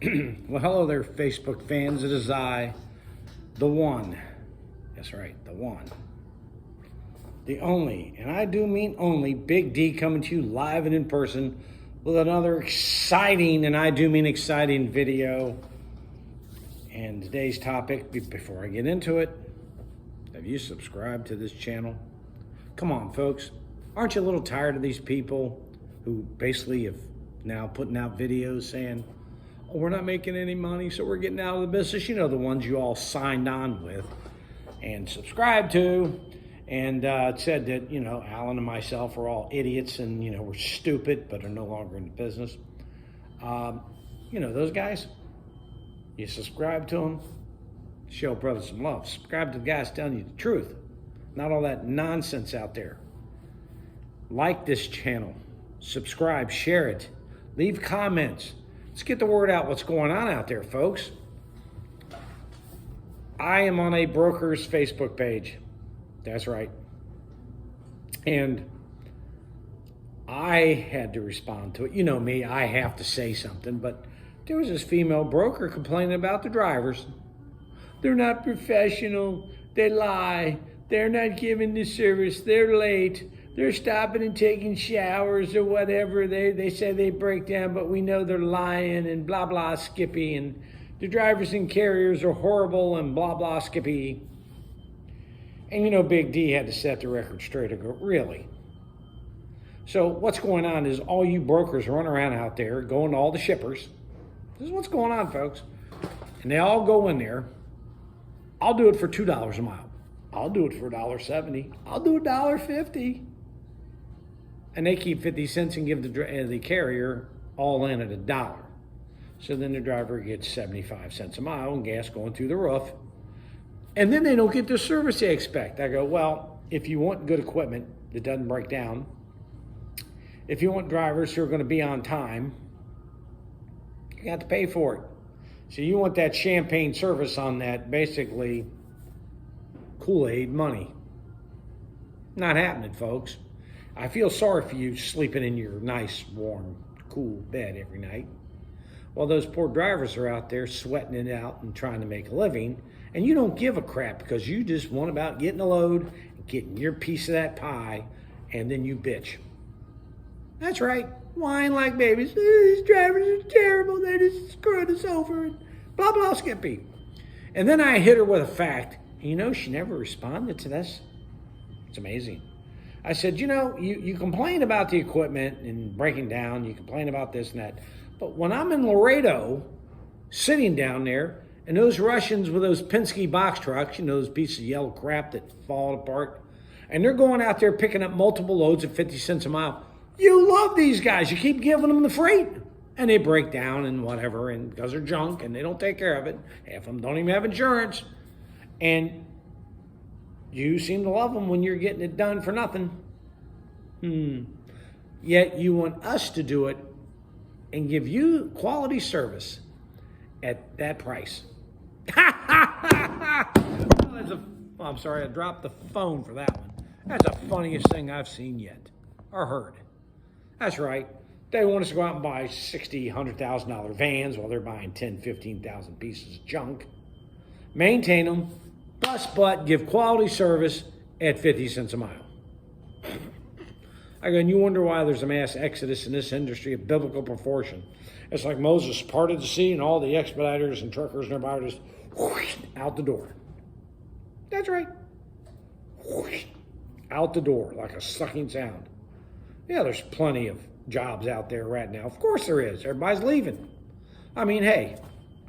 Well, hello there, Facebook fans. It is I, the one. That's right, the one. The only, and I do mean only, Big D coming to you live and in person with another exciting, and I do mean exciting video. And today's topic, before I get into it, have you subscribed to this channel? Come on, folks. Aren't you a little tired of these people who basically have now putting out videos saying, oh, we're not making any money, so we're getting out of the business? You know, the ones you all signed on with and subscribed to, and said that, you know, Alan and myself are all idiots and, you know, we're stupid, but are no longer in the business. You know, those guys, you subscribe to them, show brothers some love. Subscribe to the guys telling you the truth, not all that nonsense out there. Like this channel, subscribe, share it, leave comments. Let's get the word out what's going on out there, folks. I am on a broker's Facebook page. That's right. And I had to respond to it. You know me, I have to say something, but there was this female broker complaining about the drivers. They're not professional, they lie, they're not giving the service, they're late, they're stopping and taking showers or whatever. They say they break down, but we know they're lying and blah, blah, Skippy. And the drivers and carriers are horrible and blah, blah, Skippy. And you know, Big D had to set the record straight and go, really? So what's going on is all you brokers run around out there going to all the shippers. This is what's going on, folks. And they all go in there. I'll do it for $2 a mile. I'll do it for $1.70. I'll do $1.50. And they keep 50 cents and give the carrier all in at $1. So then the driver gets 75 cents a mile and gas going through the roof. And then they don't get the service they expect. I go, well, if you want good equipment that doesn't break down, if you want drivers who are going to be on time, you got to pay for it. So you want that champagne service on that basically Kool-Aid money. Not happening, folks. I feel sorry for you sleeping in your nice, warm, cool bed every night, while those poor drivers are out there sweating it out and trying to make a living, and you don't give a crap because you just want about getting a load and getting your piece of that pie, and then you bitch. That's right. Whine like babies. These drivers are terrible. They just screwed us over. And blah, blah, Skippy. And then I hit her with a fact. You know, she never responded to this. It's amazing. I said, you know, you complain about the equipment and breaking down. You complain about this and that. But when I'm in Laredo, sitting down there, and those Russians with those Penske box trucks, you know, those pieces of yellow crap that fall apart, and they're going out there picking up multiple loads at 50 cents a mile. You love these guys. You keep giving them the freight. And they break down and whatever, and because they're junk and they don't take care of it. Half of them don't even have insurance. And you seem to love them when you're getting it done for nothing. Yet you want us to do it and give you quality service at that price. I'm sorry, I dropped the phone for that one. That's the funniest thing I've seen yet or heard. That's right. They want us to go out and buy $60,000, $100,000 vans while they're buying 10, 15,000 pieces of junk. Maintain them, bust butt, give quality service at 50 cents a mile. I go, and you wonder why there's a mass exodus in this industry of biblical proportion. It's like Moses parted the sea and all the expediters and truckers and everybody just whoosh, out the door. That's right. Whoosh, out the door like a sucking sound. Yeah, there's plenty of jobs out there right now. Of course there is. Everybody's leaving. I mean, hey,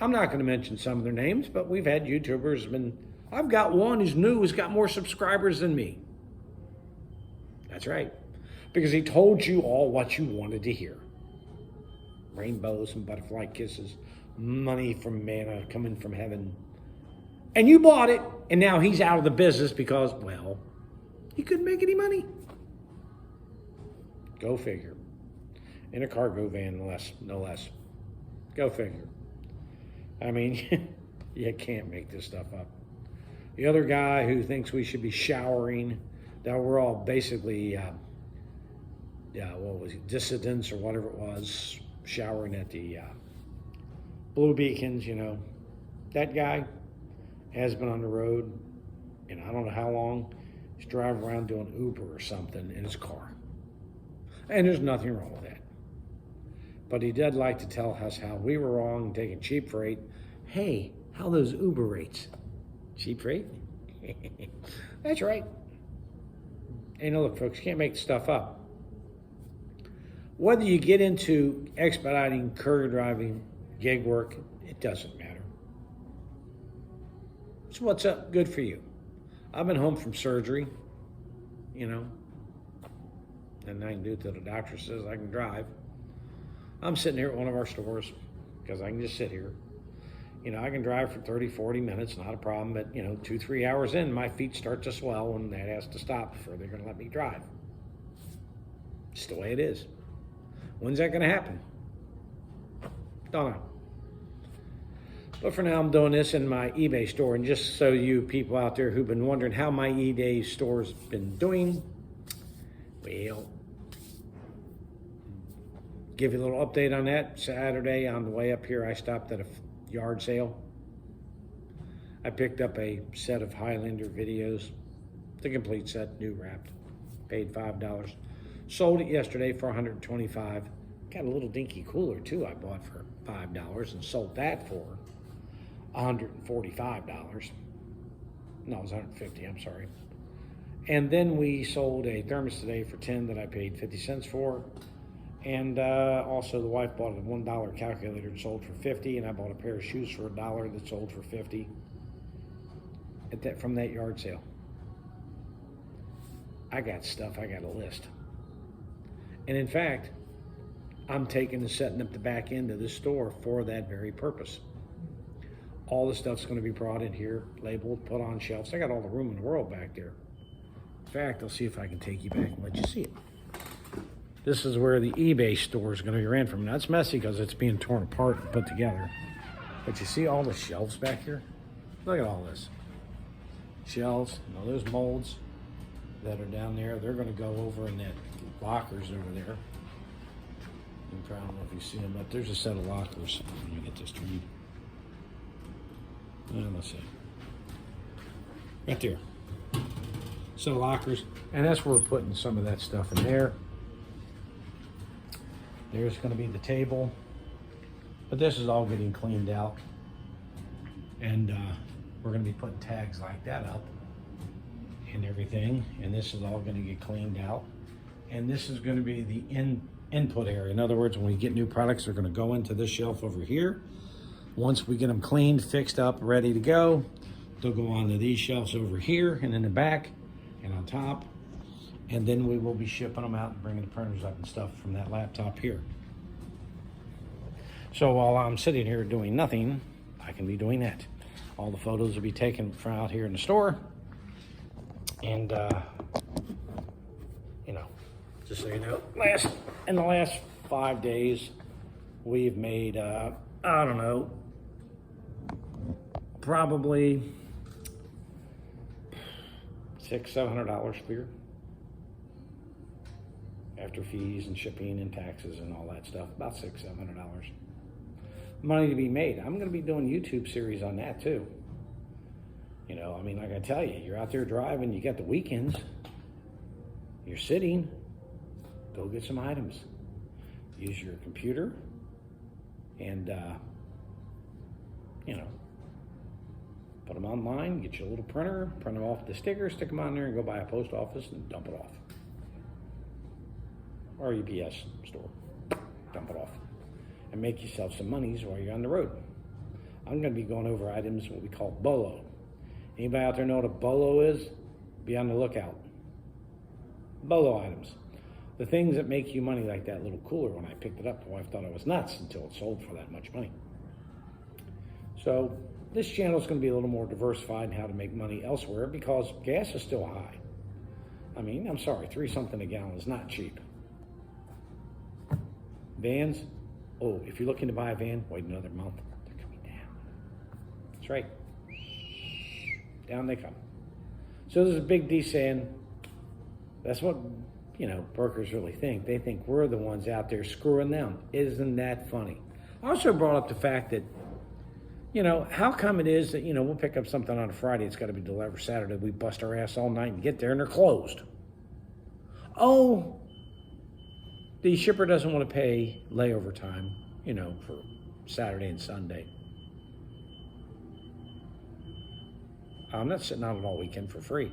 I'm not going to mention some of their names, but we've had YouTubers. I've got one who's new, who's got more subscribers than me. That's right. Because he told you all what you wanted to hear. Rainbows and butterfly kisses, money from manna coming from heaven. And you bought it, and now he's out of the business because, well, he couldn't make any money. Go figure. In a cargo van, no less. Go figure. I mean, you can't make this stuff up. The other guy who thinks we should be showering, that we're all basically, what was it, dissidents or whatever it was, showering at the blue beacons, that guy has been on the road, and I don't know how long. He's driving around doing Uber or something in his car. And there's nothing wrong with that. But he did like to tell us how we were wrong taking cheap freight. Hey, how those Uber rates? Cheap freight? That's right. Hey, no, look, folks, you can't make stuff up. Whether you get into expediting, courier driving, gig work, it doesn't matter. So what's up? Good for you. I've been home from surgery, and I can do it till the doctor says I can drive. I'm sitting here at one of our stores because I can just sit here. I can drive for 30, 40 minutes, not a problem, but 2-3 hours in, my feet start to swell and that has to stop before they're gonna let me drive. It's the way it is. When's that gonna happen? Don't know. But for now, I'm doing this in my eBay store. And just so you people out there who've been wondering how my eBay store's been doing, well, give you a little update on that. Saturday on the way up here, I stopped at a yard sale. I picked up a set of Highlander videos, the complete set, new wrapped, paid $5. Sold it yesterday for $125. Got a little dinky cooler too I bought for $5 and sold that for $145. No, it was $150, I'm sorry. And then we sold a thermos today for $10 that I paid 50 cents for. And also the wife bought a $1 calculator and sold for $50, and I bought a pair of shoes for $1 that sold for $50 from that yard sale. I got stuff, I got a list. And in fact, I'm taking and setting up the back end of this store for that very purpose. All the stuff's going to be brought in here, labeled, put on shelves. I got all the room in the world back there. In fact, I'll see if I can take you back and let you see it. This is where the eBay store is going to be ran from. Now, it's messy because it's being torn apart and put together. But you see all the shelves back here? Look at all this. Shelves, those molds that are down there, they're going to go over in that lockers over there. I don't know if you see them, but there's a set of lockers. Let me get this to read. Let's see. Right there. Set of lockers. And that's where we're putting some of that stuff in there. There's going to be the table. But this is all getting cleaned out. And we're going to be putting tags like that up and everything. And this is all going to get cleaned out. And this is going to be the input area. In other words, when we get new products, they're going to go into this shelf over here. Once we get them cleaned, fixed up, ready to go, they'll go onto these shelves over here and in the back and on top. And then we will be shipping them out and bringing the printers up and stuff from that laptop here. So while I'm sitting here doing nothing, I can be doing that. All the photos will be taken from out here in the store. And, just so you know, in the last 5 days, we've made, I don't know, probably $600-700 clear after fees and shipping and taxes and all that stuff. About $600-700 money to be made. I'm going to be doing YouTube series on that too. Like I tell you, you're out there driving, you got the weekends, you're sitting, go get some items. Use your computer and put them online, get you a little printer, print them off the sticker, stick them on there, and go by a post office and dump it off. Or UPS store, dump it off. And make yourself some monies while you're on the road. I'm going to be going over items, what we call BOLO. Anybody out there know what a BOLO is? Be on the lookout. BOLO items. The things that make you money, like that little cooler. When I picked it up, the wife thought I was nuts until it sold for that much money. So this channel is going to be a little more diversified in how to make money elsewhere because gas is still high. I'm sorry, 3 something a gallon is not cheap. Vans, if you're looking to buy a van, wait another month. They're coming down. That's right. Down they come. So there's a big D saying, that's what, brokers really think. They think we're the ones out there screwing them. Isn't that funny? I also brought up the fact that You know, how come it is that, you know, we'll pick up something on a Friday, it's got to be delivered Saturday, we bust our ass all night and get there and they're closed. Oh, the shipper doesn't want to pay layover time, you know, for Saturday and Sunday. I'm not sitting on it all weekend for free.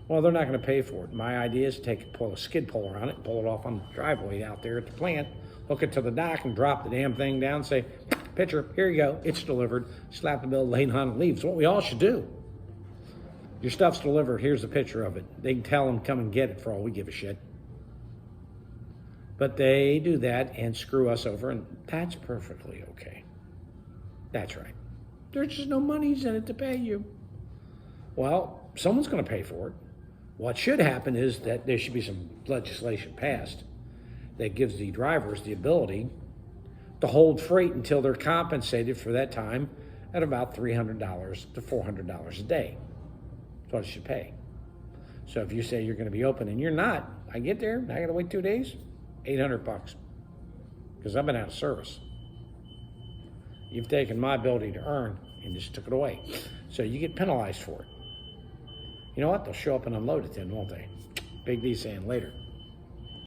Well, they're not going to pay for it. My idea is to pull a skid puller on it and pull it off on the driveway out there at the plant, hook it to the dock and drop the damn thing down, say, picture, here you go, it's delivered, slap the bill, lay it on and leave. It's what we all should do. Your stuff's delivered, here's a picture of it. They can tell them, come and get it for all we give a shit. But they do that and screw us over, and that's perfectly okay. That's right. There's just no money's in it to pay you. Well, someone's going to pay for it. What should happen is that there should be some legislation passed that gives the drivers the ability to hold freight until they're compensated for that time at about $300 to $400 a day. That's what it should pay. So if you say you're going to be open and you're not, I get there, I got to wait 2 days, $800 because I've been out of service. You've taken my ability to earn and just took it away. So you get penalized for it. You know what? They'll show up and unload it then, won't they? Big D saying later.